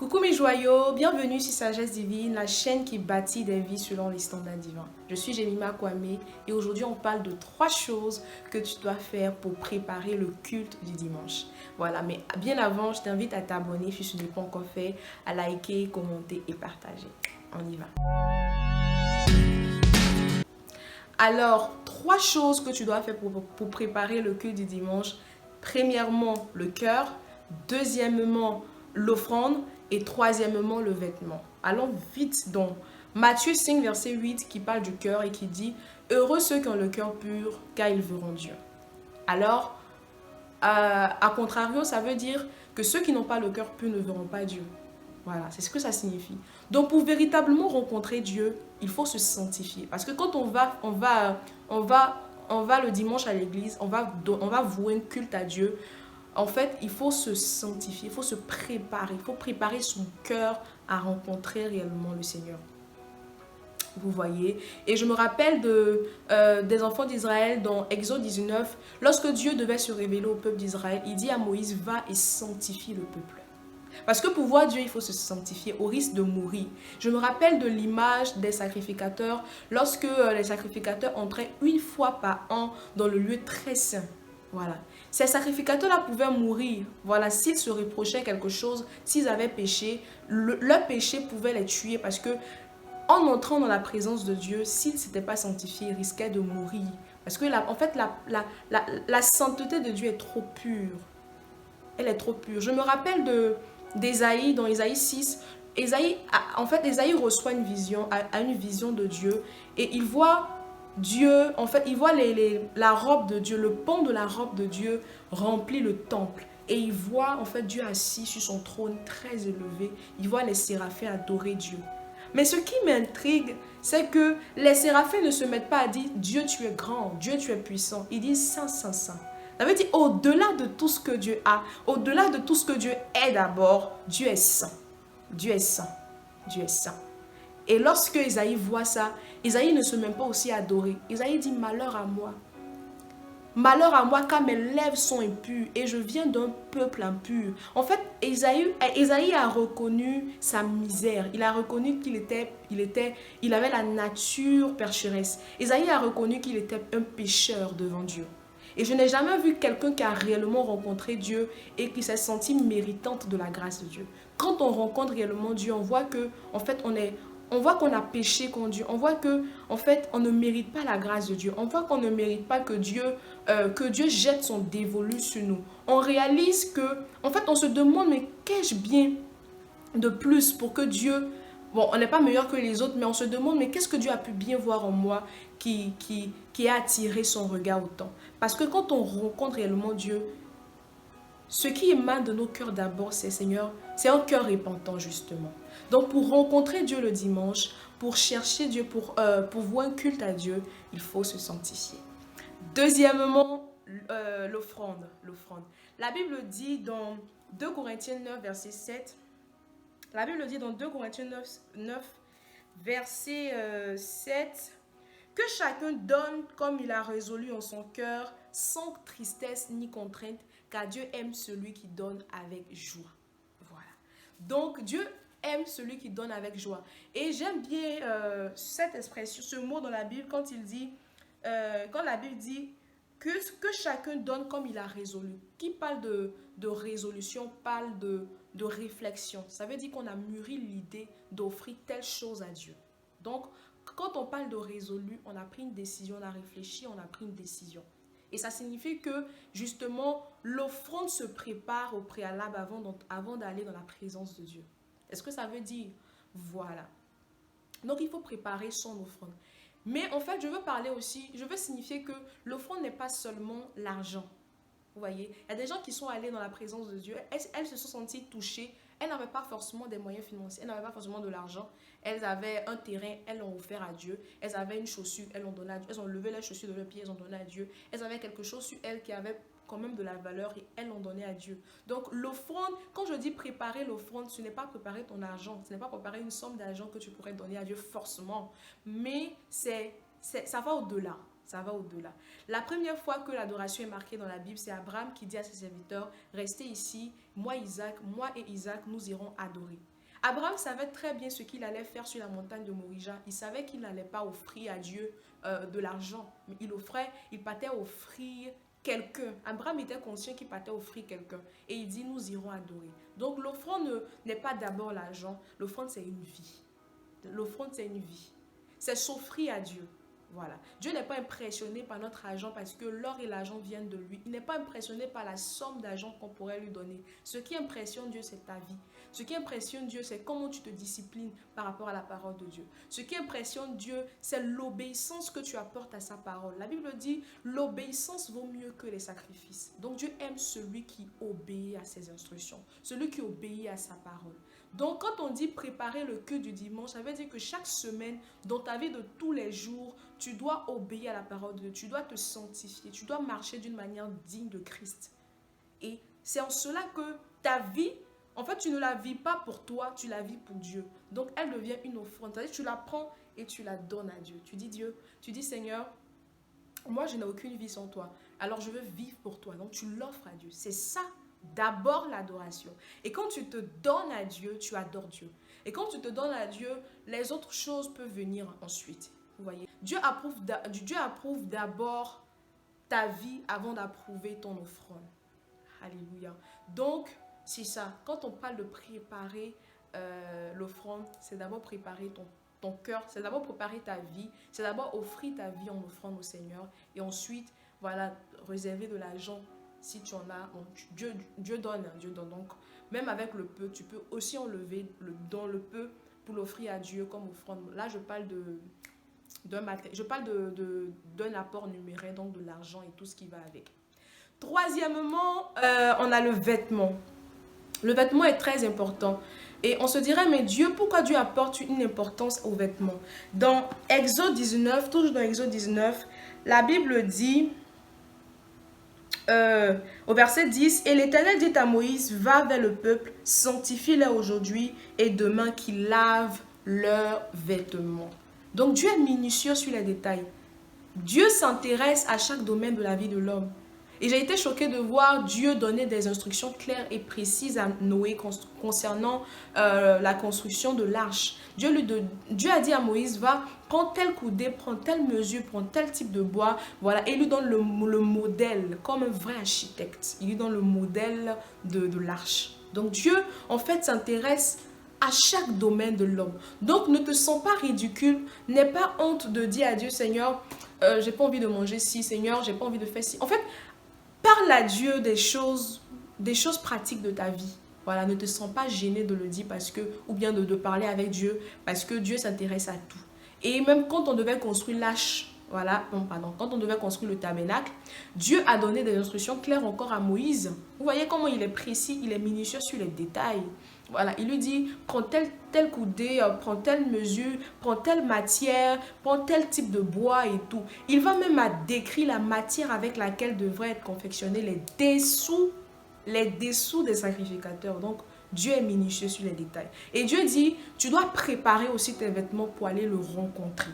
Coucou mes joyaux, bienvenue sur Sagesse Divine, la chaîne qui bâtit des vies selon les standards divins. Je suis Jemima Kwame et aujourd'hui on parle de 3 choses que tu dois faire pour préparer le culte du dimanche. Voilà, mais bien avant, je t'invite à t'abonner si ce n'est pas encore fait, à liker, commenter et partager. On y va. Alors, 3 choses que tu dois faire pour préparer le culte du dimanche. Premièrement, le cœur. Deuxièmement, l'offrande. Et troisièmement, le vêtement. Allons vite donc. Matthieu 5, verset 8, qui parle du cœur et qui dit « Heureux ceux qui ont le cœur pur, car ils verront Dieu. » Alors, à contrario, ça veut dire que ceux qui n'ont pas le cœur pur ne verront pas Dieu. Voilà, c'est ce que ça signifie. Donc, pour véritablement rencontrer Dieu, il faut se sanctifier. Parce que quand on va le dimanche à l'église, on va vouer un culte à Dieu. En fait, il faut se sanctifier, il faut se préparer, il faut préparer son cœur à rencontrer réellement le Seigneur. Vous voyez. Et je me rappelle des enfants d'Israël dans Exode 19, lorsque Dieu devait se révéler au peuple d'Israël, il dit à Moïse, va et sanctifie le peuple. Parce que pour voir Dieu, il faut se sanctifier au risque de mourir. Je me rappelle de l'image des sacrificateurs lorsque les sacrificateurs entraient une fois par an dans le lieu très saint. Voilà. Ces sacrificateurs-là pouvaient mourir. Voilà, s'ils se reprochaient quelque chose, s'ils avaient péché, leur péché pouvait les tuer parce que en entrant dans la présence de Dieu, s'ils ne s'étaient pas sanctifiés, ils risquaient de mourir. Parce que en fait, la sainteté de Dieu est trop pure. Elle est trop pure. Je me rappelle d'Ésaïe, dans Ésaïe 6, Ésaïe reçoit une vision, a une vision de Dieu et il voit Dieu, en fait, il voit la robe de Dieu, le pan de la robe de Dieu remplit le temple. Et il voit, en fait, Dieu assis sur son trône très élevé. Il voit les séraphins adorer Dieu. Mais ce qui m'intrigue, c'est que les séraphins ne se mettent pas à dire « Dieu, tu es grand, Dieu, tu es puissant ». Ils disent « Saint, Saint, Saint ». Ça veut dire au-delà de tout ce que Dieu a, au-delà de tout ce que Dieu est d'abord, Dieu est saint. Dieu est saint. Dieu est saint. Et lorsque Isaïe voit ça, Isaïe ne se met pas aussi à adorer. Isaïe dit « Malheur à moi. Malheur à moi car mes lèvres sont impures et je viens d'un peuple impur. » En fait, Isaïe a reconnu sa misère. Il a reconnu il avait la nature pécheresse. Isaïe a reconnu qu'il était un pécheur devant Dieu. Et je n'ai jamais vu quelqu'un qui a réellement rencontré Dieu et qui s'est senti méritante de la grâce de Dieu. Quand on rencontre réellement Dieu, on voit que, en fait, on voit qu'on a péché contre Dieu. On voit que, en fait, on ne mérite pas la grâce de Dieu. On voit qu'on ne mérite pas que Dieu jette son dévolu sur nous. On réalise que, en fait, on se demande, mais qu'ai-je bien de plus pour que Dieu... Bon, on n'est pas meilleur que les autres, mais on se demande, mais qu'est-ce que Dieu a pu bien voir en moi qui a attiré son regard autant? Parce que quand on rencontre réellement Dieu, ce qui émane de nos cœurs d'abord, c'est Seigneur, c'est un cœur repentant justement. Donc pour rencontrer Dieu le dimanche, pour chercher Dieu, pour voir un culte à Dieu, il faut se sanctifier. Deuxièmement, l'offrande. La Bible dit dans 2 Corinthiens 9, verset 7, la Bible dit dans 2 Corinthiens 9 verset 7, que chacun donne comme il a résolu en son cœur, sans tristesse ni contrainte, car Dieu aime celui qui donne avec joie. Voilà. Donc Dieu aime celui qui donne avec joie. Et j'aime bien cette expression, ce mot dans la Bible, quand la Bible dit que chacun donne comme il a résolu. Qui parle de résolution parle de réflexion. Ça veut dire qu'on a mûri l'idée d'offrir telle chose à Dieu. Donc, quand on parle de résolu, on a pris une décision, on a réfléchi, on a pris une décision. Et ça signifie que, justement, l'offrande se prépare au préalable avant d'aller dans la présence de Dieu. Est-ce que ça veut dire? Voilà. Donc, il faut préparer son offrande. Mais en fait, je veux signifier que l'offrande n'est pas seulement l'argent. Vous voyez, il y a des gens qui sont allés dans la présence de Dieu, elles se sont senties touchées, elles n'avaient pas forcément des moyens financiers, elles n'avaient pas forcément de l'argent, elles avaient un terrain, elles l'ont offert à Dieu, elles avaient une chaussure, elles l'ont donné à Dieu, elles ont levé les chaussures de leurs pieds, elles ont donné à Dieu, elles avaient quelque chose sur elles qui avait quand même de la valeur et elles l'ont donné à Dieu. Donc l'offrande, quand je dis préparer l'offrande, ce n'est pas préparer ton argent, ce n'est pas préparer une somme d'argent que tu pourrais donner à Dieu forcément, mais ça va au-delà. Ça va au-delà. La première fois que l'adoration est marquée dans la Bible, c'est Abraham qui dit à ses serviteurs, restez ici, moi et Isaac, nous irons adorer. Abraham savait très bien ce qu'il allait faire sur la montagne de Morija. Il savait qu'il n'allait pas offrir à Dieu de l'argent, mais il partait offrir quelqu'un. Abraham était conscient qu'il partait offrir quelqu'un. Et il dit, nous irons adorer. Donc l'offrande n'est pas d'abord l'argent, l'offrande c'est une vie. L'offrande c'est une vie. C'est s'offrir à Dieu. Voilà. Dieu n'est pas impressionné par notre argent parce que l'or et l'argent viennent de lui. Il n'est pas impressionné par la somme d'argent qu'on pourrait lui donner. Ce qui impressionne Dieu, c'est ta vie. Ce qui impressionne Dieu, c'est comment tu te disciplines par rapport à la parole de Dieu. Ce qui impressionne Dieu, c'est l'obéissance que tu apportes à sa parole. La Bible dit, l'obéissance vaut mieux que les sacrifices. Donc Dieu aime celui qui obéit à ses instructions, celui qui obéit à sa parole. Donc quand on dit préparer le culte du dimanche, ça veut dire que chaque semaine, dans ta vie de tous les jours, tu dois obéir à la parole de Dieu, tu dois te sanctifier, tu dois marcher d'une manière digne de Christ. Et c'est en cela que ta vie, en fait, tu ne la vis pas pour toi, tu la vis pour Dieu. Donc elle devient une offrande. C'est-à-dire que tu la prends et tu la donnes à Dieu. Tu dis Dieu, tu dis Seigneur, moi je n'ai aucune vie sans toi. Alors je veux vivre pour toi. Donc tu l'offres à Dieu. C'est ça. D'abord l'adoration. Et quand tu te donnes à Dieu, tu adores Dieu. Et quand tu te donnes à Dieu, les autres choses peuvent venir ensuite. Vous voyez, Dieu approuve d'abord ta vie avant d'approuver ton offrande. Alléluia. Donc, c'est ça. Quand on parle de préparer l'offrande, c'est d'abord préparer ton cœur, c'est d'abord préparer ta vie, c'est d'abord offrir ta vie en offrande au Seigneur. Et ensuite, voilà, réserver de l'argent. Si tu en as, Dieu donne. Donc, même avec le peu, tu peux aussi enlever dans le peu pour l'offrir à Dieu comme offrande. Là, je parle d'un apport numéraire, donc de l'argent et tout ce qui va avec. Troisièmement, on a le vêtement. Le vêtement est très important. Et on se dirait, mais Dieu, pourquoi Dieu apporte une importance aux vêtements? Dans Exode 19, toujours dans Exode 19, la Bible dit... au verset 10, et l'Éternel dit à Moïse, va vers le peuple, sanctifie-les aujourd'hui et demain qu'ils lavent leurs vêtements. Donc Dieu est minutieux sur les détails. Dieu s'intéresse à chaque domaine de la vie de l'homme. Et j'ai été choquée de voir Dieu donner des instructions claires et précises à Noé concernant la construction de l'arche. Dieu a dit à Moïse, va, prends tel coudé, prends telle mesure, prends tel type de bois. Voilà, et il lui donne le modèle, comme un vrai architecte. Il lui donne le modèle de l'arche. Donc Dieu, en fait, s'intéresse à chaque domaine de l'homme. Donc ne te sens pas ridicule, n'aie pas honte de dire à Dieu, Seigneur, j'ai pas envie de manger ci, Seigneur, j'ai pas envie de faire ci. En fait, parle à Dieu des choses pratiques de ta vie. Voilà, ne te sens pas gêné de le dire ou bien de parler avec Dieu parce que Dieu s'intéresse à tout. Et même quand on devait construire l'arche, quand on devait construire le tabernacle, Dieu a donné des instructions claires encore à Moïse. Vous voyez comment il est précis, il est minutieux sur les détails. Voilà, il lui dit, prends tel coudé, prends telle mesure, prends telle matière, prends tel type de bois et tout. Il va même décrire la matière avec laquelle devraient être confectionnés les dessous des sacrificateurs. Donc, Dieu est minutieux sur les détails. Et Dieu dit, tu dois préparer aussi tes vêtements pour aller le rencontrer.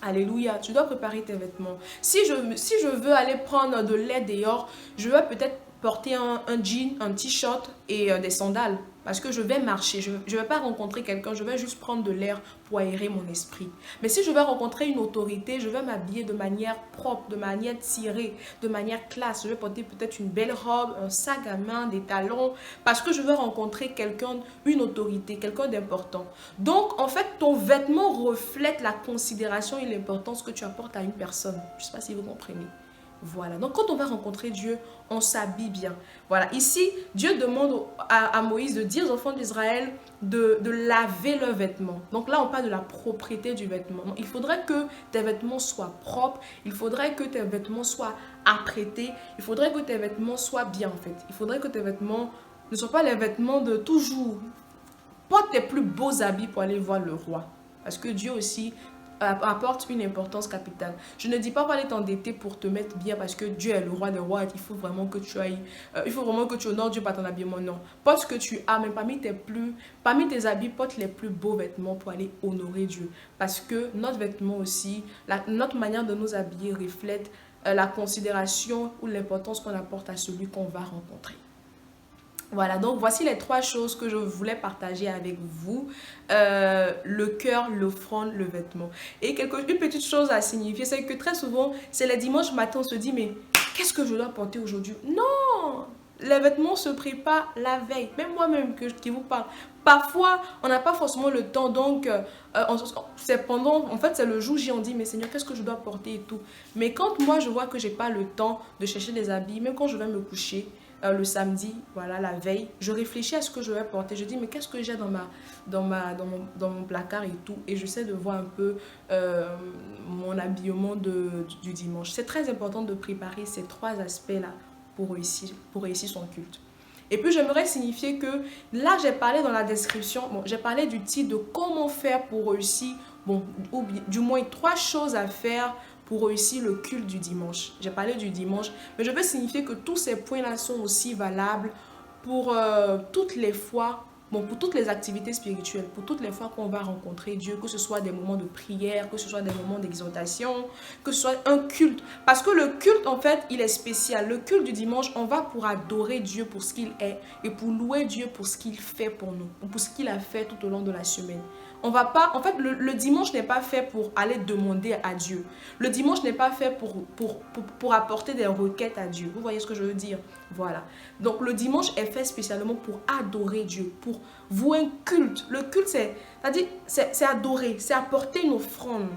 Alléluia, tu dois préparer tes vêtements. Si je veux aller prendre de lait dehors, je vais peut-être porter un jean, un t-shirt et des sandales. Parce que je vais marcher, je ne vais pas rencontrer quelqu'un, je vais juste prendre de l'air pour aérer mon esprit. Mais si je vais rencontrer une autorité, je vais m'habiller de manière propre, de manière tirée, de manière classe. Je vais porter peut-être une belle robe, un sac à main, des talons, parce que je veux rencontrer quelqu'un, une autorité, quelqu'un d'important. Donc, en fait, ton vêtement reflète la considération et l'importance que tu apportes à une personne. Je ne sais pas si vous comprenez. Voilà, donc quand on va rencontrer Dieu, on s'habille bien. Voilà, ici, Dieu demande à Moïse de dire aux enfants d'Israël de laver leurs vêtements. Donc là, on parle de la propreté du vêtement. Il faudrait que tes vêtements soient propres, il faudrait que tes vêtements soient apprêtés, il faudrait que tes vêtements soient bien en fait. Il faudrait que tes vêtements ne soient pas les vêtements de toujours. Porte tes plus beaux habits pour aller voir le roi. Parce que Dieu aussi apporte une importance capitale. Je ne dis pas aller t'endetter pour te mettre bien parce que Dieu est le roi des rois, il faut vraiment que tu ailles, il faut vraiment que tu honores Dieu par ton habillement, non. Porte ce que tu as, mais parmi tes habits, porte les plus beaux vêtements pour aller honorer Dieu. Parce que notre vêtement aussi, notre manière de nous habiller reflète la considération ou l'importance qu'on apporte à celui qu'on va rencontrer. Voilà, donc voici les 3 choses que je voulais partager avec vous. Le cœur, l'offrande, le vêtement. Et une petite chose à signifier, c'est que très souvent, c'est les dimanches matin, on se dit, mais qu'est-ce que je dois porter aujourd'hui? Non! Les vêtements se préparent la veille. Même moi-même qui vous parle. Parfois, on n'a pas forcément le temps, donc c'est le jour J, on dit, mais Seigneur, qu'est-ce que je dois porter et tout. Mais quand moi, je vois que j'ai pas le temps de chercher des habits, même quand je vais me coucher, le samedi, voilà, la veille, je réfléchis à ce que je vais porter. Je dis, mais qu'est-ce que j'ai dans mon placard et tout. Et j'essaie de voir un peu mon habillement du dimanche. C'est très important de préparer ces 3 aspects-là pour réussir son culte. Et puis, j'aimerais signifier que là, j'ai parlé dans la description, bon, j'ai parlé du titre de comment faire pour réussir, bon, ou du moins 3 choses à faire pour réussir le culte du dimanche. J'ai parlé du dimanche, mais je veux signifier que tous ces points-là sont aussi valables pour toutes les fois, bon, pour toutes les activités spirituelles, pour toutes les fois qu'on va rencontrer Dieu, que ce soit des moments de prière, que ce soit des moments d'exaltation, que ce soit un culte. Parce que le culte, en fait, il est spécial. Le culte du dimanche, on va pour adorer Dieu pour ce qu'il est et pour louer Dieu pour ce qu'il fait pour nous, pour ce qu'il a fait tout au long de la semaine. On va pas, en fait, le dimanche n'est pas fait pour aller demander à Dieu. Le dimanche n'est pas fait pour apporter des requêtes à Dieu. Vous voyez ce que je veux dire? Voilà. Donc, le dimanche est fait spécialement pour adorer Dieu, pour vouer un culte. Le culte, c'est adorer, c'est apporter une offrande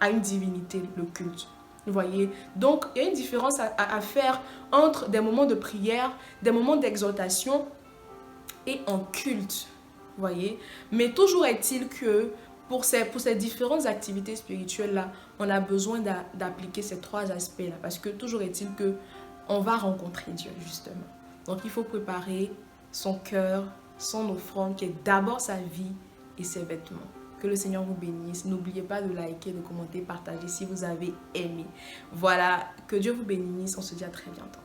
à une divinité, le culte. Vous voyez? Donc, il y a une différence à faire entre des moments de prière, des moments d'exaltation et un culte. Vous voyez? Mais toujours est-il que pour ces différentes activités spirituelles-là, on a besoin d'appliquer ces 3 aspects-là. Parce que toujours est-il que on va rencontrer Dieu, justement. Donc, il faut préparer son cœur, son offrande, qui est d'abord sa vie et ses vêtements. Que le Seigneur vous bénisse. N'oubliez pas de liker, de commenter, partager si vous avez aimé. Voilà, que Dieu vous bénisse. On se dit à très bientôt.